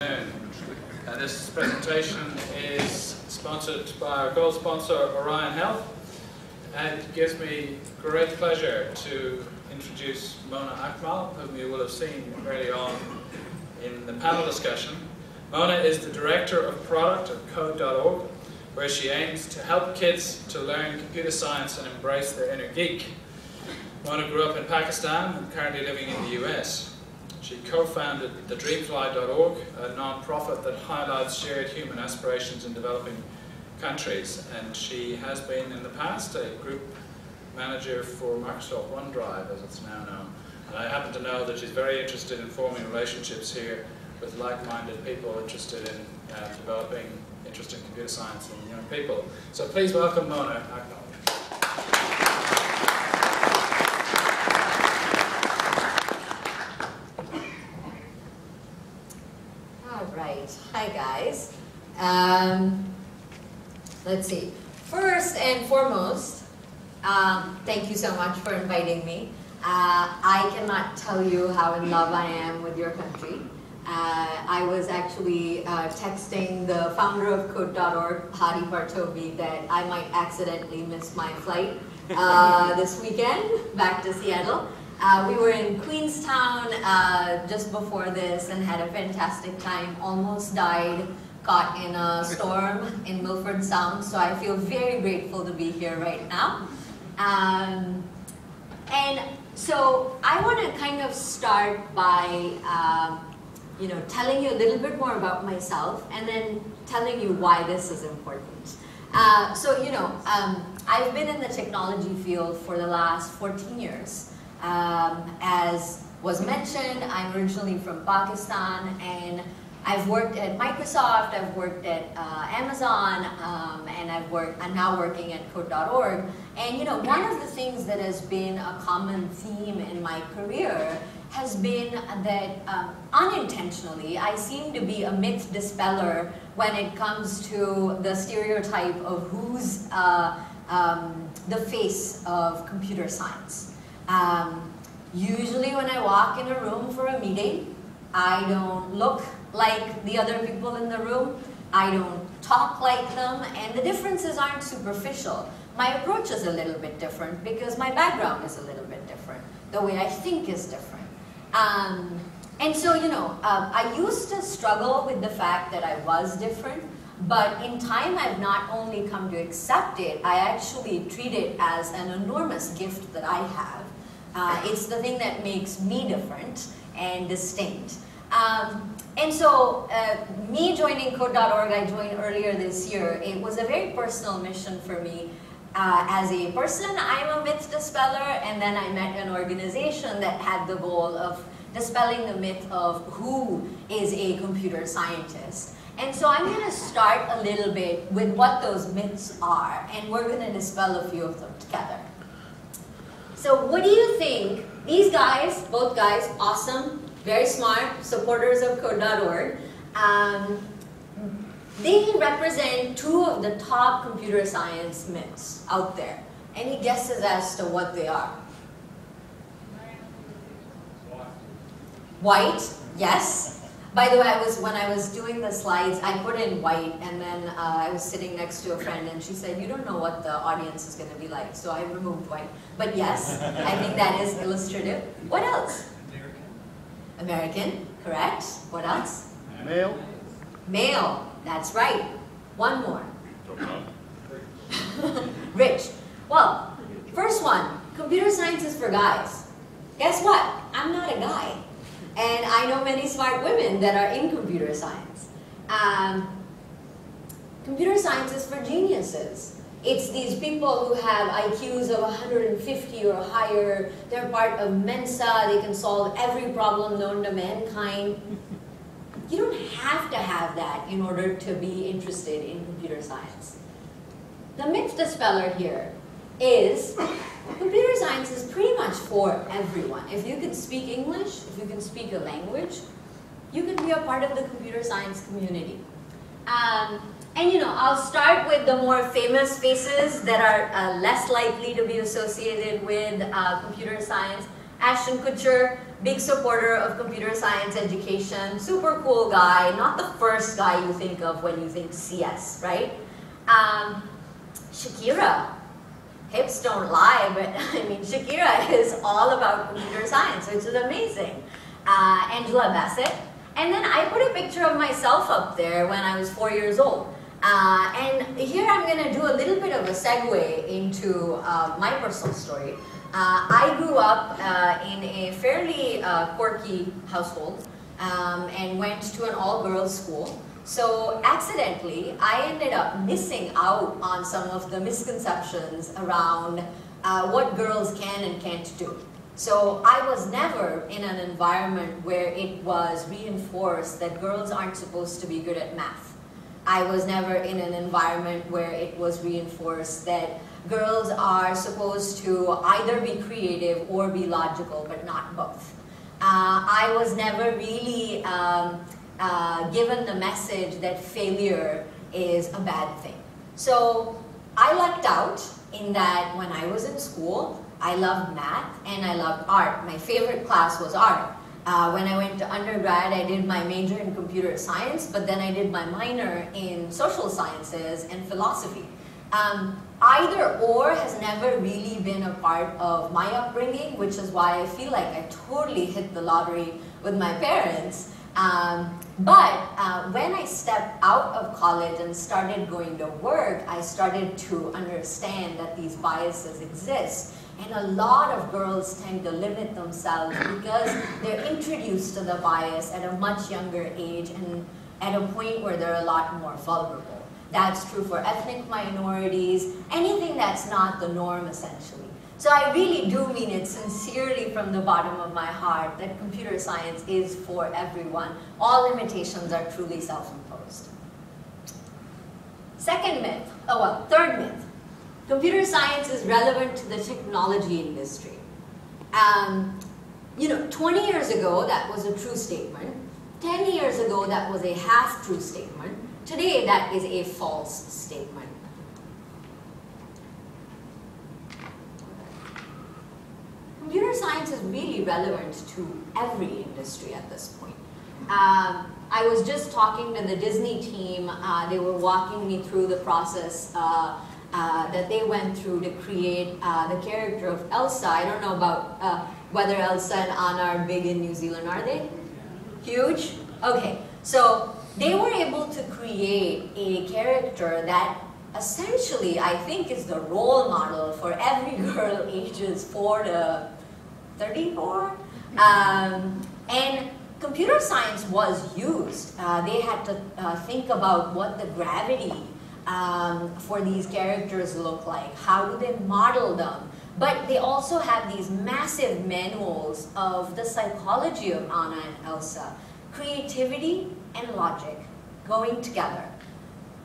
And this presentation is sponsored by our gold sponsor, Orion Health. And it gives me great pleasure to introduce Mona Akmal, whom you will have seen early on in the panel discussion. Mona is the Director of Product at Code.org, where she aims to help kids to learn computer science and embrace their inner geek. Mona grew up in Pakistan and currently living in the US. She co-founded the Dreamfly.org, a non-profit that highlights shared human aspirations in developing countries. And she has been in the past a group manager for Microsoft OneDrive, as it's now known. And I happen to know that she's very interested in forming relationships here with like-minded people interested in developing interest in computer science in young people. So please welcome Mona Akmal. Hi guys. Let's see. First and foremost, thank you so much for inviting me. I cannot tell you how in love I am with your country. I was actually texting the founder of Code.org, Hadi Partovi, that I might accidentally miss my flight this weekend back to Seattle. We were in Queenstown just before this and had a fantastic time. Almost died, caught in a storm in Milford Sound, so I feel very grateful to be here right now. And so I want to kind of start by telling you a little bit more about myself and then telling you why this is important. I've been in the technology field for the last 14 years. As was mentioned, I'm originally from Pakistan, and I've worked at Microsoft, I've worked at Amazon, and I'm now working at Code.org. And one of the things that has been a common theme in my career has been that unintentionally, I seem to be a myth dispeller when it comes to the stereotype of who's the face of computer science. Usually when I walk in a room for a meeting, I don't look like the other people in the room, I don't talk like them, and the differences aren't superficial. My approach is a little bit different because my background is a little bit different. The way I think is different. I used to struggle with the fact that I was different, but in time I've not only come to accept it, I actually treat it as an enormous gift that I have. It's the thing that makes me different and distinct. Me joining Code.org, I joined earlier this year. It was a very personal mission for me. As a person, I'm a myth dispeller, and then I met an organization that had the goal of dispelling the myth of who is a computer scientist. And so I'm going to start a little bit with what those myths are, and we're going to dispel a few of them together. So what do you think? These guys, both guys, awesome, very smart, supporters of Code.org. They represent two of the top computer science myths out there. Any guesses as to what they are? White, yes. By the way, when I was doing the slides, I put in white, and then I was sitting next to a friend, and she said, "You don't know what the audience is going to be like," so I removed white. But yes, I think that is illustrative. What else? American, correct. What else? Male. Male, that's right. One more. Rich. Well, first one, computer science is for guys. Guess what? I'm not a guy. And I know many smart women that are in computer science. Computer science is for geniuses. It's these people who have IQs of 150 or higher. They're part of Mensa. They can solve every problem known to mankind. You don't have to have that in order to be interested in computer science. The myth dispeller here is computer science is pretty much for everyone. If you can speak English, if you can speak a language, you can be a part of the computer science community. I'll start with the more famous faces that are less likely to be associated with computer science. Ashton Kutcher, big supporter of computer science education, super cool guy, not the first guy you think of when you think CS, right? Shakira, hips don't lie, but I mean, Shakira is all about computer science, which is amazing. Angela Bassett. And then I put a picture of myself up there when I was 4 years old. And here I'm going to do a little bit of a segue into my personal story. I grew up in a fairly quirky household and went to an all-girls school. So accidentally, I ended up missing out on some of the misconceptions around what girls can and can't do. So I was never in an environment where it was reinforced that girls aren't supposed to be good at math. I was never in an environment where it was reinforced that girls are supposed to either be creative or be logical, but not both. I was never really given the message that failure is a bad thing. So I lucked out in that when I was in school, I loved math and I loved art. My favorite class was art. When I went to undergrad, I did my major in computer science, but then I did my minor in social sciences and philosophy. Either or has never really been a part of my upbringing, which is why I feel like I totally hit the lottery with my parents. But when I stepped out of college and started going to work, I started to understand that these biases exist. And a lot of girls tend to limit themselves because they're introduced to the bias at a much younger age and at a point where they're a lot more vulnerable. That's true for ethnic minorities, anything that's not the norm essentially. So I really do mean it sincerely from the bottom of my heart that computer science is for everyone. All limitations are truly self-imposed. Third myth. Computer science is relevant to the technology industry. 20 years ago, that was a true statement. 10 years ago, that was a half-true statement. Today, that is a false statement. Computer science is really relevant to every industry at this point. I was just talking to the Disney team. They were walking me through the process that they went through to create the character of Elsa. I don't know about whether Elsa and Anna are big in New Zealand, are they? Huge? Okay, so they were able to create a character that essentially I think is the role model for every girl ages 4 to 34. And computer science was used. They had to think about what the gravity for these characters look like. How do they model them? But they also have these massive manuals of the psychology of Anna and Elsa. Creativity and logic going together.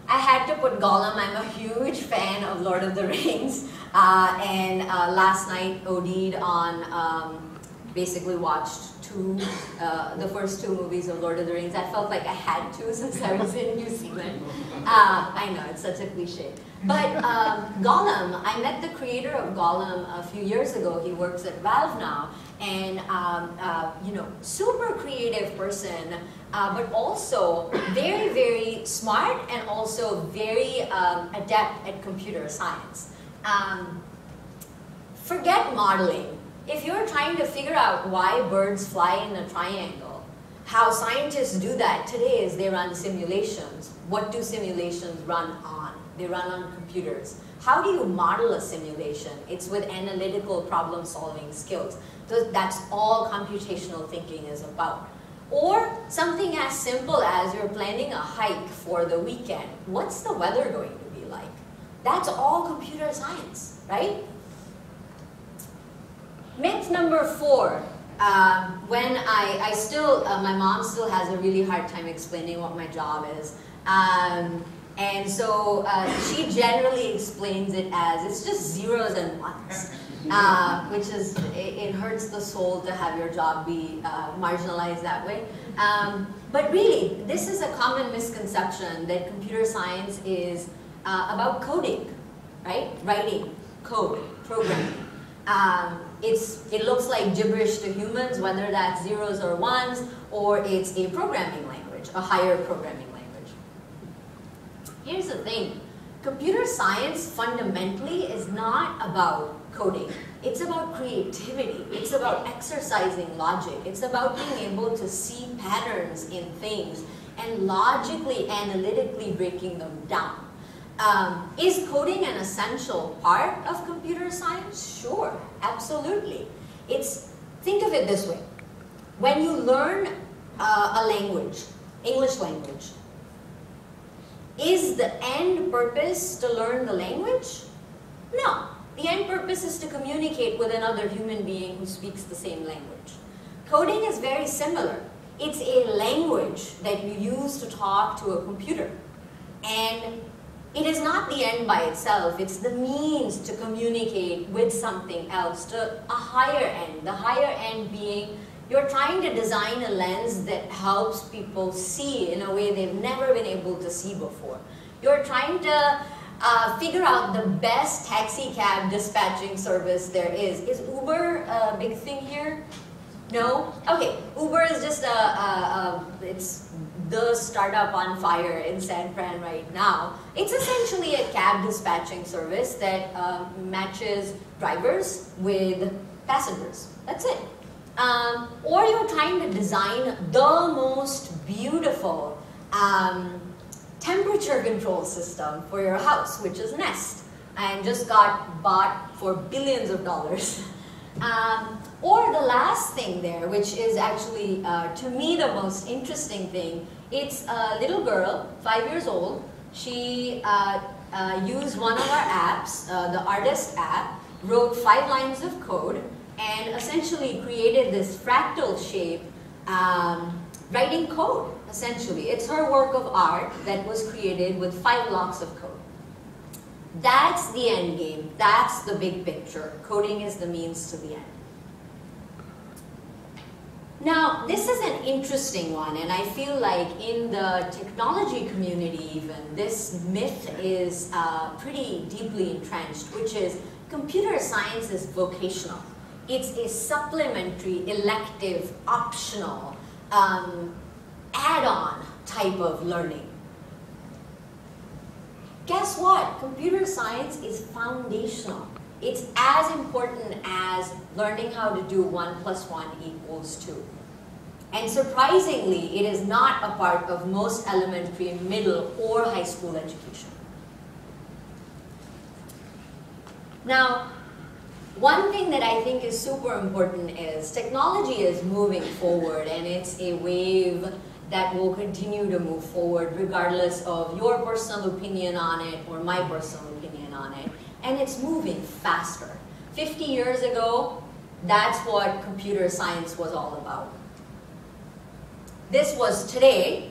I had to put Gollum. I'm a huge fan of Lord of the Rings. And last night OD'd on, basically watched the first 2 movies of Lord of the Rings. I felt like I had to since I was in New Zealand. I know, it's such a cliche. But Gollum, I met the creator of Gollum a few years ago. He works at Valve now. And, super creative person, but also very, very smart and also very adept at computer science. Forget modeling. If you're trying to figure out why birds fly in a triangle, how scientists do that today is they run simulations. What do simulations run on? They run on computers. How do you model a simulation? It's with analytical problem-solving skills. So that's all computational thinking is about. Or something as simple as you're planning a hike for the weekend. What's the weather going to be like? That's all computer science, right? Myth number 4. When my mom still has a really hard time explaining what my job is. And so she generally explains it as, it's just zeros and ones. Which is, it hurts the soul to have your job be marginalized that way. But really, this is a common misconception that computer science is about coding, right? Writing, code, programming. It looks like gibberish to humans, whether that's zeros or ones, or it's a programming language, a higher programming language. Here's the thing. Computer science fundamentally is not about coding. It's about creativity. It's about exercising logic. It's about being able to see patterns in things and logically, analytically breaking them down. Is coding an essential part of computer science? Sure, absolutely. Think of it this way. When you learn a language, English language, is the end purpose to learn the language? No. The end purpose is to communicate with another human being who speaks the same language. Coding is very similar. It's a language that you use to talk to a computer. And it is not the end by itself. It's the means to communicate with something else, to a higher end. The higher end being you're trying to design a lens that helps people see in a way they've never been able to see before. You're trying to figure out the best taxi cab dispatching service there is. Is Uber a big thing here? No? Okay, Uber is just it's the startup on fire in San Fran right now. It's essentially a cab dispatching service that matches drivers with passengers. That's it. Or you're trying to design the most beautiful temperature control system for your house, which is Nest, and just got bought for billions of dollars. Or the last thing there, which is actually, to me, the most interesting thing, it's a little girl, 5 years old. She used one of our apps, the Artist app, wrote 5 lines of code, and essentially created this fractal shape, writing code, essentially. It's her work of art that was created with 5 blocks of code. That's the end game. That's the big picture. Coding is the means to the end. Now, this is an interesting one, and I feel like in the technology community even, this myth is pretty deeply entrenched, which is computer science is vocational. It's a supplementary, elective, optional, add-on type of learning. Guess what? Computer science is foundational. It's as important as learning how to do 1 + 1 = 2. And surprisingly, it is not a part of most elementary, middle, or high school education. Now, one thing that I think is super important is technology is moving forward, and it's a wave that will continue to move forward regardless of your personal opinion on it or my personal opinion on it. And it's moving faster. 50 years ago, that's what computer science was all about. This was today.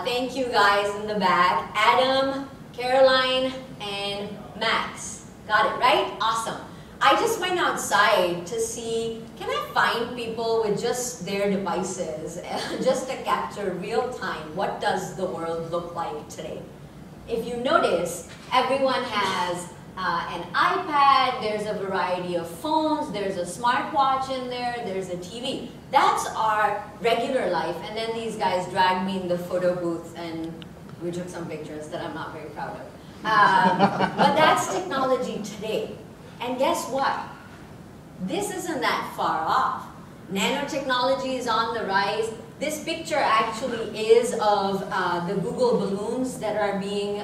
Thank you guys in the back. Adam, Caroline, and Max. Got it, right? Awesome. I just went outside to see, can I find people with just their devices, just to capture real time, what does the world look like today? If you notice, everyone has an iPad, there's a variety of phones, there's a smartwatch in there, there's a TV. That's our regular life, and then these guys dragged me in the photo booth and we took some pictures that I'm not very proud of. But that's technology today. And guess what? This isn't that far off. Nanotechnology is on the rise. This picture actually is of the Google balloons that are being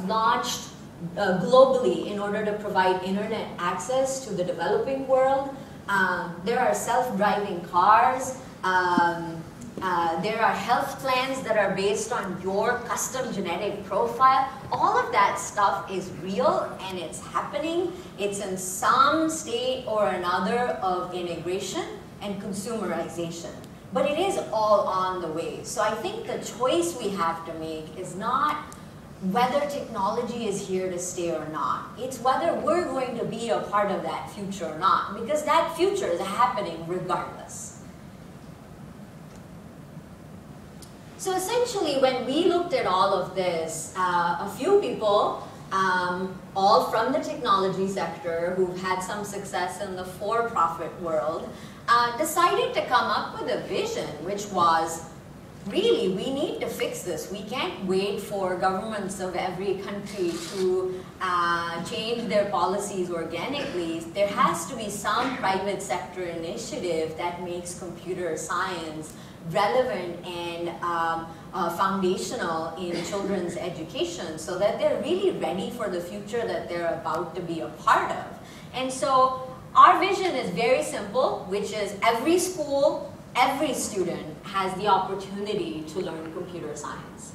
launched globally in order to provide internet access to the developing world. There are self-driving cars. There are health plans that are based on your custom genetic profile. All of that stuff is real and it's happening. It's in some state or another of integration and consumerization. But it is all on the way. So I think the choice we have to make is not whether technology is here to stay or not. It's whether we're going to be a part of that future or not, because that future is happening regardless. So essentially, when we looked at all of this, a few people all from the technology sector, who've had some success in the for-profit world, decided to come up with a vision, which was, really, we need to fix this. We can't wait for governments of every country to change their policies organically. There has to be some private sector initiative that makes computer science relevant and foundational in children's education so that they're really ready for the future that they're about to be a part of. And so our vision is very simple, which is every school, every student has the opportunity to learn computer science.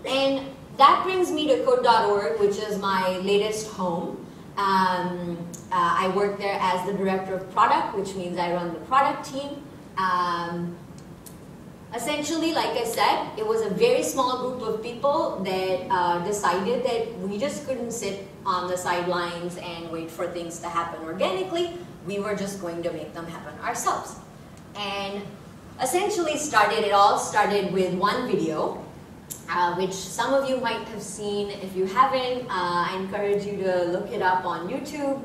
And that brings me to code.org, which is my latest home. I work there as the director of product, which means I run the product team. Essentially, like I said, it was a very small group of people that decided that we just couldn't sit on the sidelines and wait for things to happen organically. We were just going to make them happen ourselves. And essentially it all started with one video, which some of you might have seen. If you haven't, I encourage you to look it up on YouTube.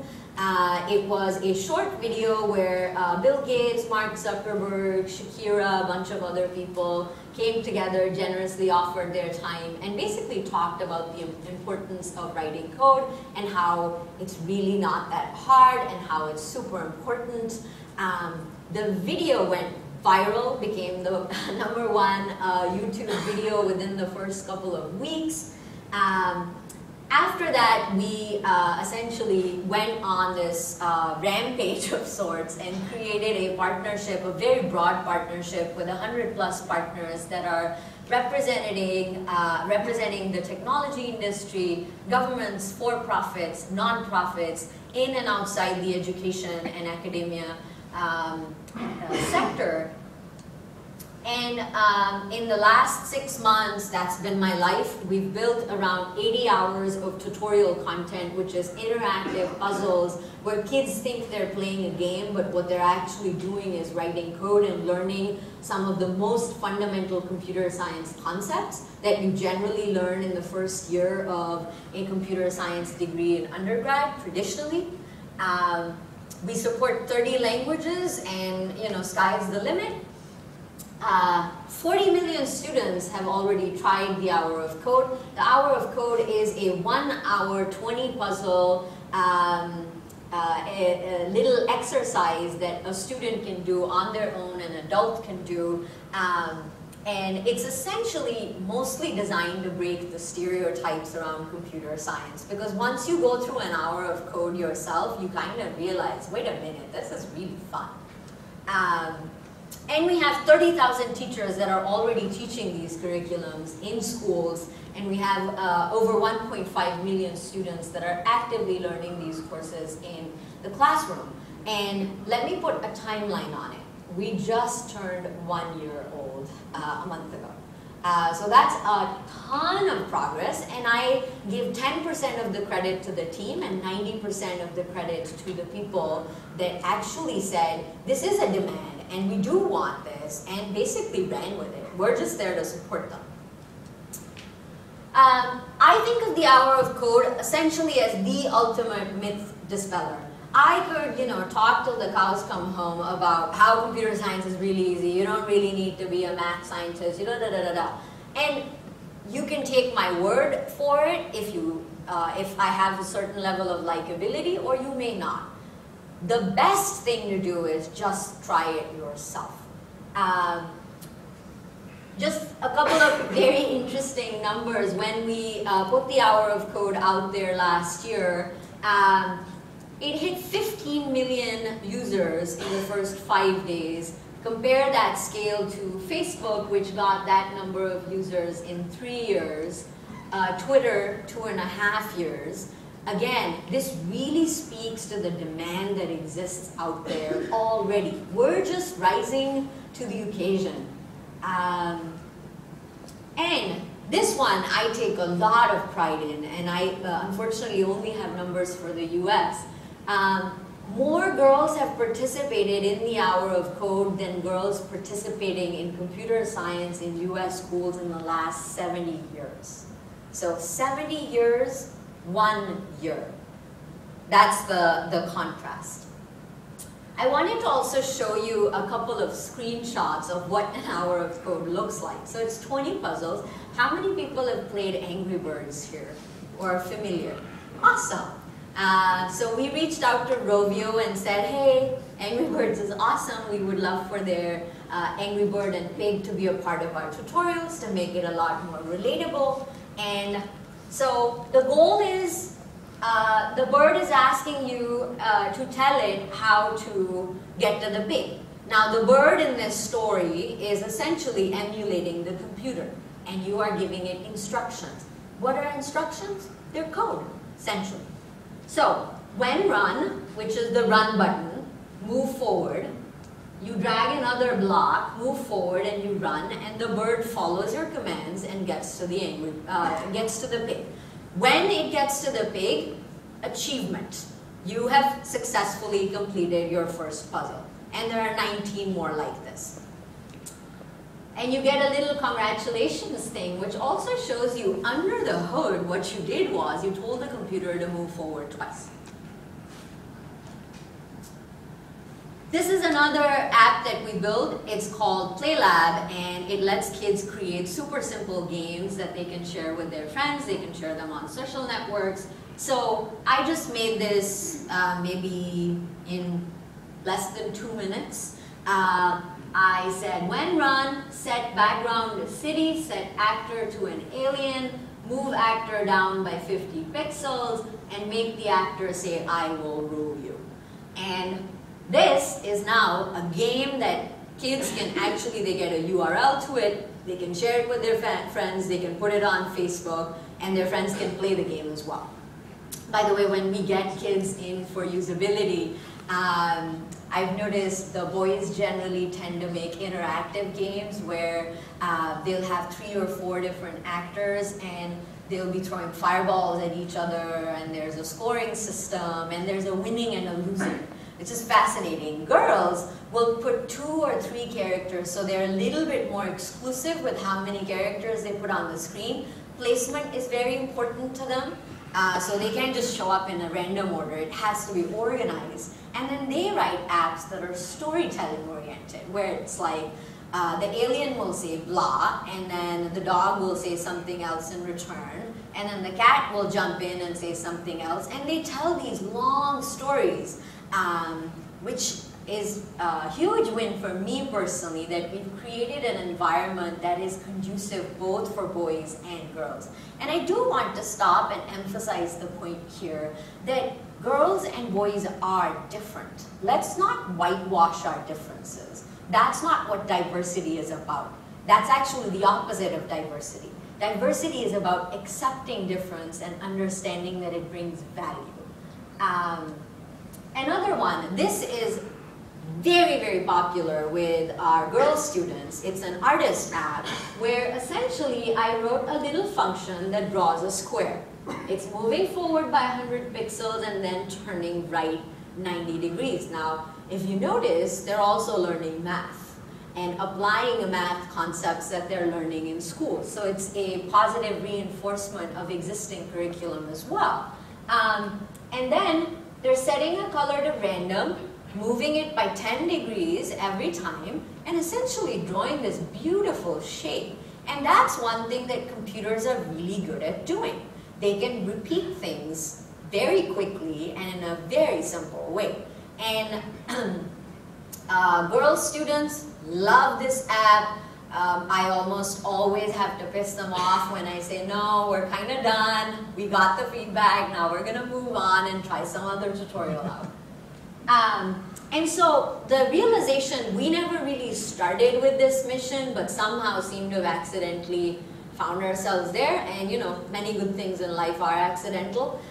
It was a short video where Bill Gates, Mark Zuckerberg, Shakira, a bunch of other people came together, generously offered their time, and basically talked about the importance of writing code and how it's really not that hard and how it's super important. The video went viral, became the #1 YouTube video within the first couple of weeks. After that, we essentially went on this rampage of sorts and created a partnership, a very broad partnership with 100+ partners that are representing the technology industry, governments, for-profits, non-profits, in and outside the education and academia sector. And in the last 6 months, that's been my life. We've built around 80 hours of tutorial content, which is interactive puzzles where kids think they're playing a game, but what they're actually doing is writing code and learning some of the most fundamental computer science concepts that you generally learn in the first year of a computer science degree in undergrad, traditionally. We support 30 languages, and sky's the limit. 40 million students have already tried the Hour of Code. The Hour of Code is a 1-hour, 20 puzzle, a little exercise that a student can do on their own, an adult can do. And it's essentially mostly designed to break the stereotypes around computer science. Because once you go through an hour of code yourself, you kind of realize, wait a minute, this is really fun. And we have 30,000 teachers that are already teaching these curriculums in schools, and we have over 1.5 million students that are actively learning these courses in the classroom. And let me put a timeline on it. We just turned 1 year old a month ago. So that's a ton of progress, and I give 10% of the credit to the team and 90% of the credit to the people that actually said, this is a demand, and we do want this, and basically ran with it. We're just there to support them. I think of the Hour of Code essentially as the ultimate myth dispeller. I could, talk till the cows come home about how computer science is really easy. You don't really need to be a math scientist. And you can take my word for it if I have a certain level of likability, or you may not. The best thing to do is just try it yourself. Just a couple of very interesting numbers. When we put the Hour of Code out there last year, it hit 15 million users in the first 5 days. Compare that scale to Facebook, which got that number of users in 3 years, Twitter, 2.5 years. Again, this really speaks to the demand that exists out there already. We're just rising to the occasion. And this one I take a lot of pride in, and I unfortunately only have numbers for the US. More girls have participated in the Hour of Code than girls participating in computer science in US schools in the last 70 years. So 70 years 1 year. That's the contrast. I wanted to also show you a couple of screenshots of what an hour of code looks like. So it's 20 puzzles. How many people have played Angry Birds here or are familiar? Awesome. So we reached out to Rovio and said, hey, Angry Birds is awesome. We would love for their Angry Bird and Pig to be a part of our tutorials to make it a lot more relatable. And so the goal is, the bird is asking you to tell it how to get to the pig. Now the bird in this story is essentially emulating the computer, and you are giving it instructions. What are instructions? They're code, essentially. So when run, which is the run button, move forward. You drag another block, move forward, and you run, and the bird follows your commands and gets to the pig. When it gets to the pig, achievement. You have successfully completed your first puzzle. And there are 19 more like this. And you get a little congratulations thing, which also shows you under the hood what you did was you told the computer to move forward twice. This is another app that we built. It's called PlayLab, and it lets kids create super simple games that they can share with their friends. They can share them on social networks. So I just made this maybe in less than 2 minutes. I said, when run, set background to city, set actor to an alien, move actor down by 50 pixels, and make the actor say, I will rule you. And this is now a game that kids can actually, they get a URL to it, they can share it with their friends, they can put it on Facebook, and their friends can play the game as well. By the way, when we get kids in for usability, I've noticed the boys generally tend to make interactive games where they'll have 3 or 4 different actors and they'll be throwing fireballs at each other, and there's a scoring system, and there's a winning and a losing. It's just fascinating. Girls will put 2 or 3 characters, so they're a little bit more exclusive with how many characters they put on the screen. Placement is very important to them. So they can't just show up in a random order. It has to be organized. And then they write apps that are storytelling oriented, where it's like the alien will say blah, and then the dog will say something else in return, and then the cat will jump in and say something else, and they tell these long stories, which is a huge win for me personally, that we've created an environment that is conducive both for boys and girls. And I do want to stop and emphasize the point here that girls and boys are different. Let's not whitewash our differences. That's not what diversity is about. That's actually the opposite of diversity. Diversity is about accepting difference and understanding that it brings value. Another one, this is very, very popular with our girl students. It's an artist app where essentially I wrote a little function that draws a square. It's moving forward by 100 pixels and then turning right 90 degrees. Now, if you notice, they're also learning math and applying the math concepts that they're learning in school. So it's a positive reinforcement of existing curriculum as well. And then they're setting a color to random, moving it by 10 degrees every time, and essentially drawing this beautiful shape. And that's one thing that computers are really good at doing. They can repeat things very quickly and in a very simple way. And girl students love this app. I almost always have to piss them off when I say, no, we're kind of done. We got the feedback. Now we're going to move on and try some other tutorial out. And so the realization, we never really started with this mission, but somehow seem to have accidentally found ourselves there. And you know, many good things in life are accidental.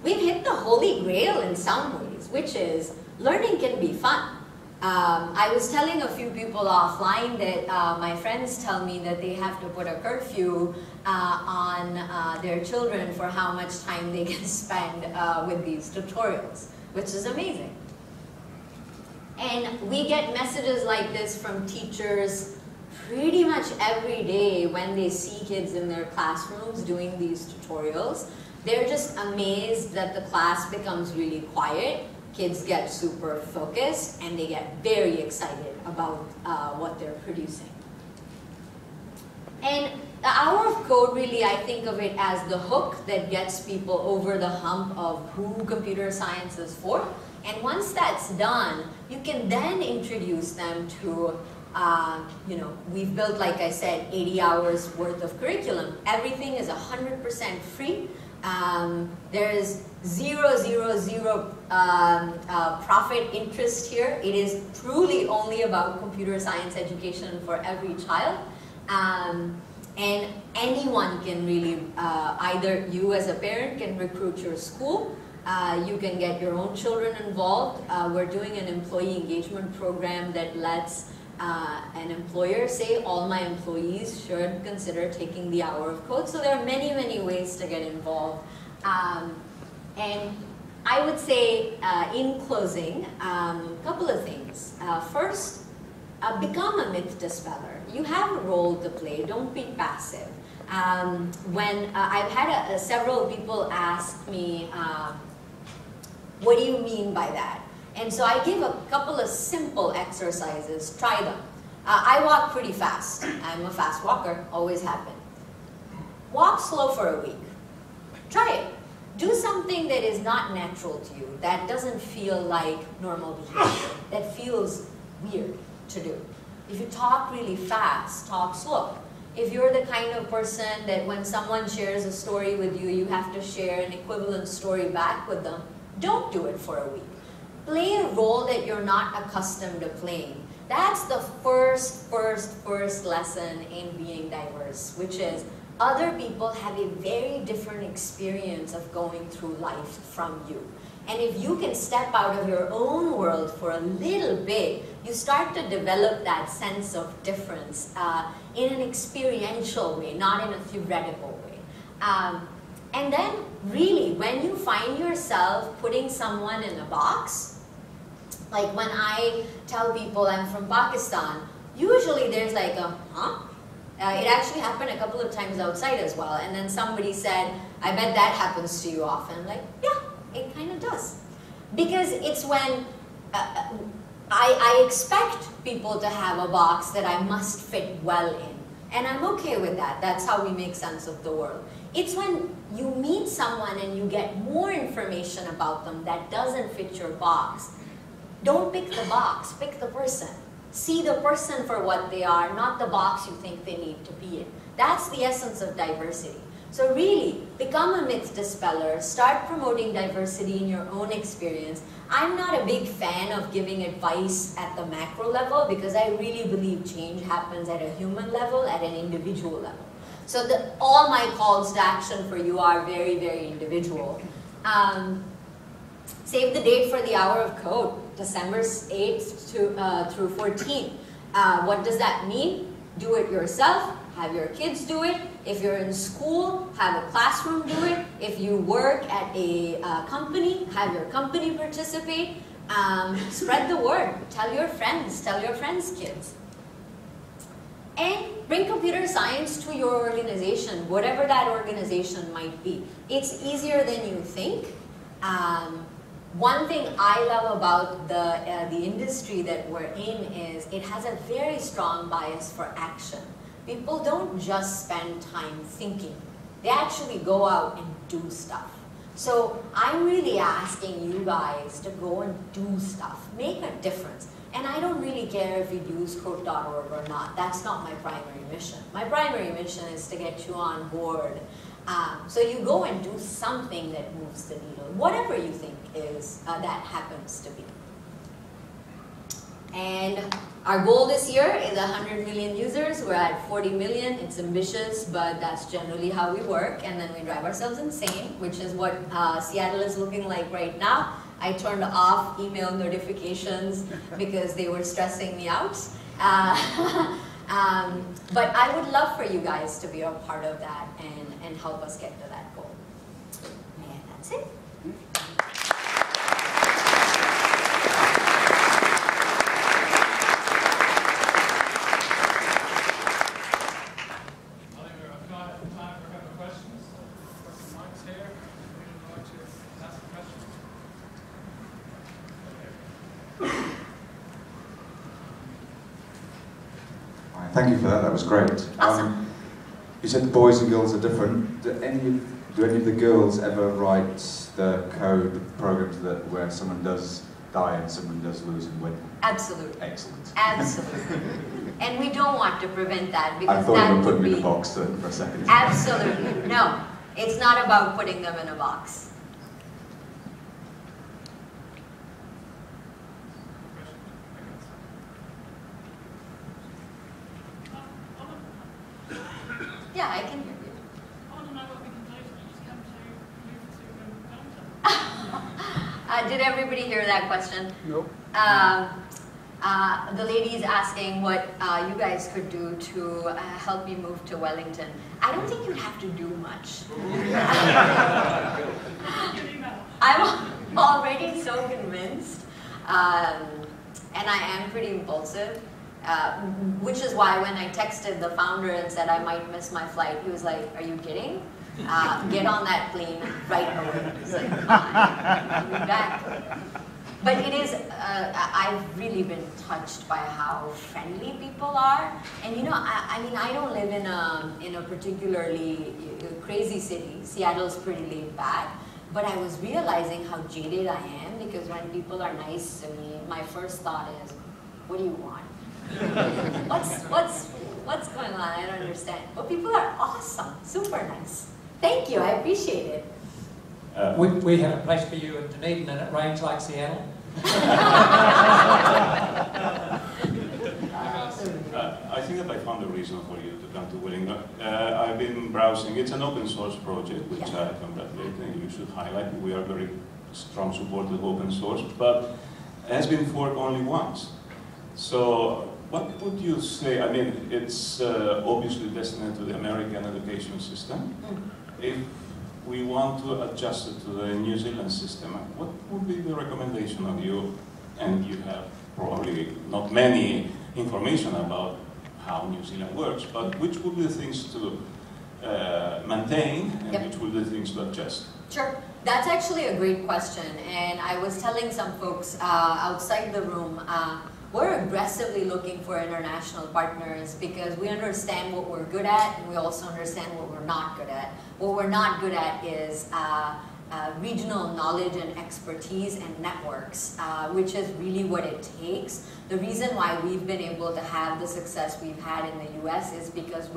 We've hit the holy grail in some ways, which is learning can be fun. I was telling a few people offline that my friends tell me that they have to put a curfew on their children for how much time they can spend with these tutorials, which is amazing. And we get messages like this from teachers, pretty much every day when they see kids in their classrooms doing these tutorials, they're just amazed that the class becomes really quiet, kids get super focused, and they get very excited about what they're producing. And the hour of code, really, I think of it as the hook that gets people over the hump of who computer science is for. And once that's done, you can then introduce them to, we've built, like I said, 80 hours worth of curriculum. Everything is 100% free. There is zero profit interest here. It is truly only about computer science education for every child. And anyone can really, either you as a parent can recruit your school, you can get your own children involved. We're doing an employee engagement program that lets an employer say all my employees should consider taking the hour of code. So there are many ways to get involved. And I would say in closing, a couple of things. First, become a myth dispeller. You have a role to play, don't be passive. When I've had several people ask me, what do you mean by that? And so I give a couple of simple exercises, try them. I walk pretty fast. I'm a fast walker, always have been. Walk slow for a week. Try it. Do something that is not natural to you, that doesn't feel like normal behavior, that feels weird to do. If you talk really fast, talk slow. If you're the kind of person that when someone shares a story with you, you have to share an equivalent story back with them, don't do it for a week. Play a role that you're not accustomed to playing. That's the first lesson in being diverse, which is other people have a very different experience of going through life from you. And if you can step out of your own world for a little bit, you start to develop that sense of difference in an experiential way, not in a theoretical way. And then really, when you find yourself putting someone in a box, like when I tell people I'm from Pakistan, usually there's like a, huh? It actually happened a couple of times outside as well. And then somebody said, I bet that happens to you often. I'm like, yeah. It kind of does. Because it's when I expect people to have a box that I must fit well in. And I'm okay with that. That's how we make sense of the world. It's when you meet someone and you get more information about them that doesn't fit your box. Don't pick the box, pick the person. See the person for what they are, not the box you think they need to be in. That's the essence of diversity. So really, become a myth dispeller, start promoting diversity in your own experience. I'm not a big fan of giving advice at the macro level because I really believe change happens at a human level, at an individual level. So all my calls to action for you are very individual. Save the date for the hour of code, December 8th through 14th. What does that mean? Do it yourself, have your kids do it. If you're in school, have a classroom do it. If you work at a company, have your company participate. Spread the word. Tell your friends' kids. And bring computer science to your organization, whatever that organization might be. It's easier than you think. One thing I love about the industry that we're in is it has a very strong bias for action. People don't just spend time thinking. They actually go out and do stuff. So I'm really asking you guys to go and do stuff. Make a difference. And I don't really care if you use code.org or not. That's not my primary mission. My primary mission is to get you on board. So you go and do something that moves the needle, whatever you think is that happens to be. And our goal this year is 100 million users. We're at 40 million. It's ambitious, but that's generally how we work. And then we drive ourselves insane, which is what Seattle is looking like right now. I turned off email notifications because they were stressing me out. But I would love for you guys to be a part of that and help us get to that goal. And that's it. Thank you for that. That was great. Awesome. You said boys and girls are different. Do any of the girls ever write the code programs that where someone does die and someone does lose and win? Absolutely. Excellent. Absolutely. And we don't want to prevent that because I thought that you were would putting me be... in a box then for a second. Absolutely. No, it's not about putting them in a box. Yeah, I can hear you. I want to know what we can do to just come to Wellington. Did everybody hear that question? Nope. The lady is asking what you guys could do to help me move to Wellington. I don't think you'd have to do much. I'm already so convinced, and I am pretty impulsive, which is why when I texted the founder and said I might miss my flight, he was like, "Are you kidding? Get on that plane right away." I was like, I'll be back. But it is, I've really been touched by how friendly people are. And you know, I mean, I don't live in a particularly crazy city. Seattle's pretty laid back. But I was realizing how jaded I am because when people are nice to me, my first thought is, what do you want? What's going on? I don't understand. But people are awesome, super nice. Thank you, I appreciate it. We have a place for you in Dunedin and it rains like Seattle. I think that I found a reason for you to come to Wellington. I've been browsing. It's an open source project, which I congratulate and you should highlight. We are very strong supporters of open source, but it has been forked only once. So what would you say? I mean, it's obviously destined to the American education system. If we want to adjust it to the New Zealand system, what would be the recommendation of you? And you have probably not many information about how New Zealand works, but which would be the things to maintain and which would be the things to adjust? Sure. That's actually a great question. And I was telling some folks outside the room, we're aggressively looking for international partners because we understand what we're good at and we also understand what we're not good at. What we're not good at is regional knowledge and expertise and networks, which is really what it takes. The reason why we've been able to have the success we've had in the US is because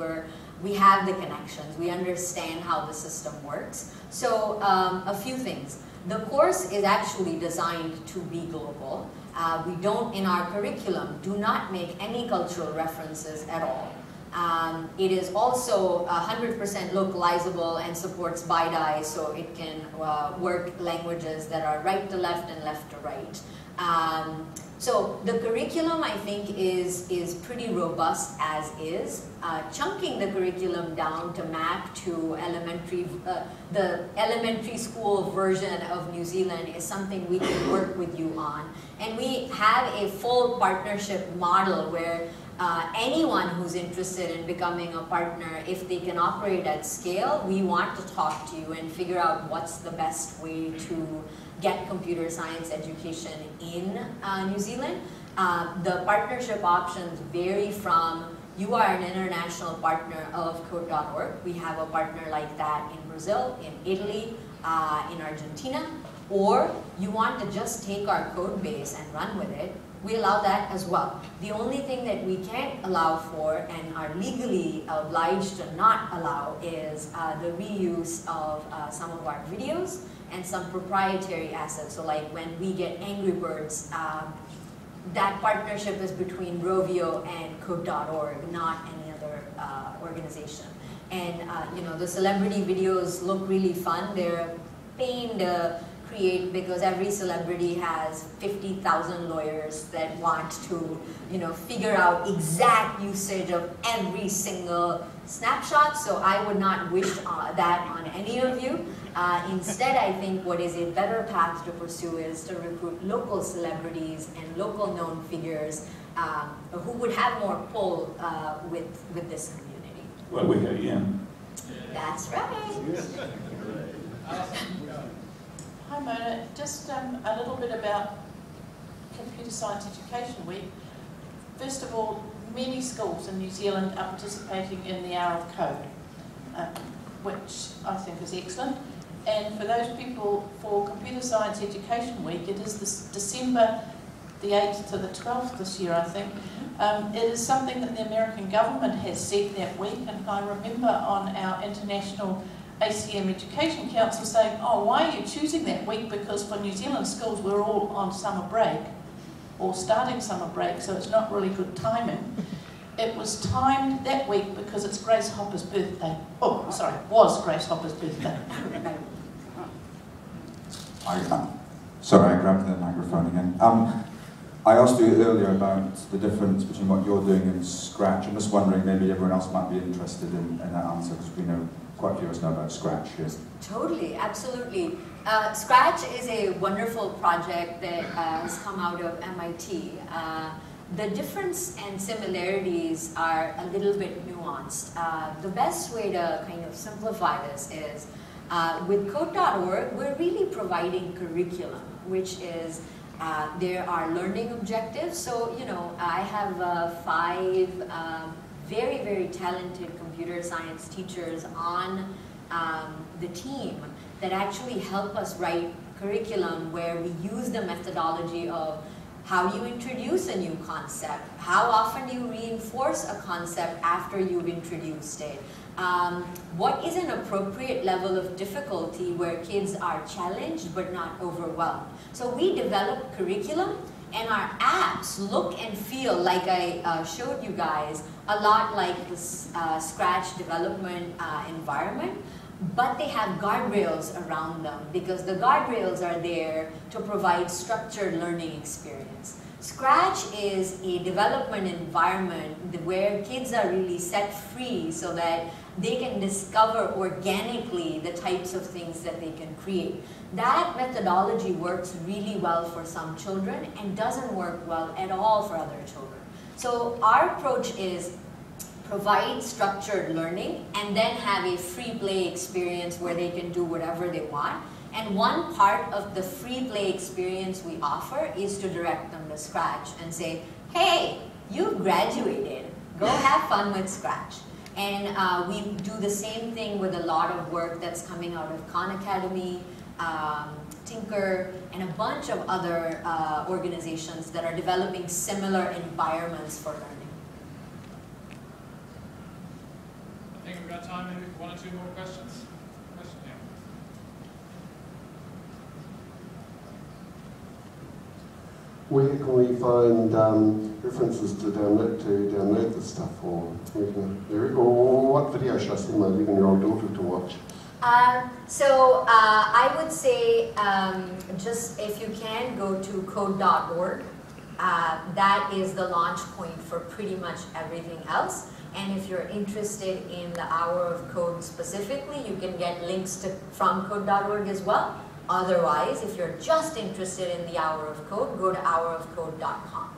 we have the connections. We understand how the system works. So a few things. The course is actually designed to be global. We don't, in our curriculum, do not make any cultural references at all. It is also 100% localizable and supports BiDi, so it can work languages that are right to left and left to right. So the curriculum, I think, is pretty robust as is. Chunking the curriculum down to map to the elementary school version of New Zealand is something we can work with you on. And we have a full partnership model where anyone who's interested in becoming a partner, if they can operate at scale, we want to talk to you and figure out what's the best way to get computer science education in New Zealand. The partnership options vary from you are an international partner of Code.org. We have a partner like that in Brazil, in Italy, in Argentina. Or you want to just take our code base and run with it. We allow that as well. The only thing that we can't allow for and are legally obliged to not allow is the reuse of some of our videos and some proprietary assets. So like when we get Angry Birds, that partnership is between Rovio and Code.org, not any other organization. And you know, the celebrity videos look really fun. They're a pain to create because every celebrity has 50,000 lawyers that want to, you know, figure out exact usage of every single snapshot. So I would not wish that on any of you. Instead, I think what is a better path to pursue is to recruit local celebrities and local known figures who would have more pull with this community. Well, we have Ian. That's right. Hi Mona, just a little bit about Computer Science Education Week. First of all, many schools in New Zealand are participating in the Hour of Code, which I think is excellent. And for those people, for Computer Science Education Week, it is this December the 8th to the 12th this year, I think. It is something that the American government has set that week, and I remember on our International ACM Education Council saying, oh, why are you choosing that week? Because for New Zealand schools, we're all on summer break, or starting summer break, so it's not really good timing. It was timed that week because it's Grace Hopper's birthday. Oh, sorry, was Grace Hopper's birthday. Sorry, I grabbed the microphone again. I asked you earlier about the difference between what you're doing and Scratch. I'm just wondering, maybe everyone else might be interested in that answer, because we know quite a few of us know about Scratch. Yes. Totally, absolutely. Scratch is a wonderful project that has come out of MIT. The difference and similarities are a little bit nuanced. The best way to kind of simplify this is, with Code.org, we're really providing curriculum, which is, there are learning objectives. So, you know, I have 5 very, very talented computer science teachers on the team that actually help us write curriculum where we use the methodology of how you introduce a new concept, how often you reinforce a concept after you've introduced it, what is an appropriate level of difficulty where kids are challenged but not overwhelmed. So we develop curriculum, and our apps look and feel, like I showed you guys, a lot like this Scratch development environment, but they have guardrails around them because the guardrails are there to provide structured learning experience. Scratch is a development environment where kids are really set free so that they can discover organically the types of things that they can create. That methodology works really well for some children and doesn't work well at all for other children. So our approach is provide structured learning and then have a free play experience where they can do whatever they want. And one part of the free play experience we offer is to direct them to Scratch and say, hey, you've graduated, go have fun with Scratch. And we do the same thing with a lot of work that's coming out of Khan Academy, Tinker, and a bunch of other organizations that are developing similar environments for learning. I think we've got time maybe for 1 or 2 more questions. Question, yeah. Where can we find references to download this stuff, or what video should I send my 11-year-old daughter to watch? I would say just if you can go to code.org, that is the launch point for pretty much everything else. And if you're interested in the Hour of Code specifically, you can get links from code.org as well. Otherwise, if you're just interested in the Hour of Code, go to hourofcode.com.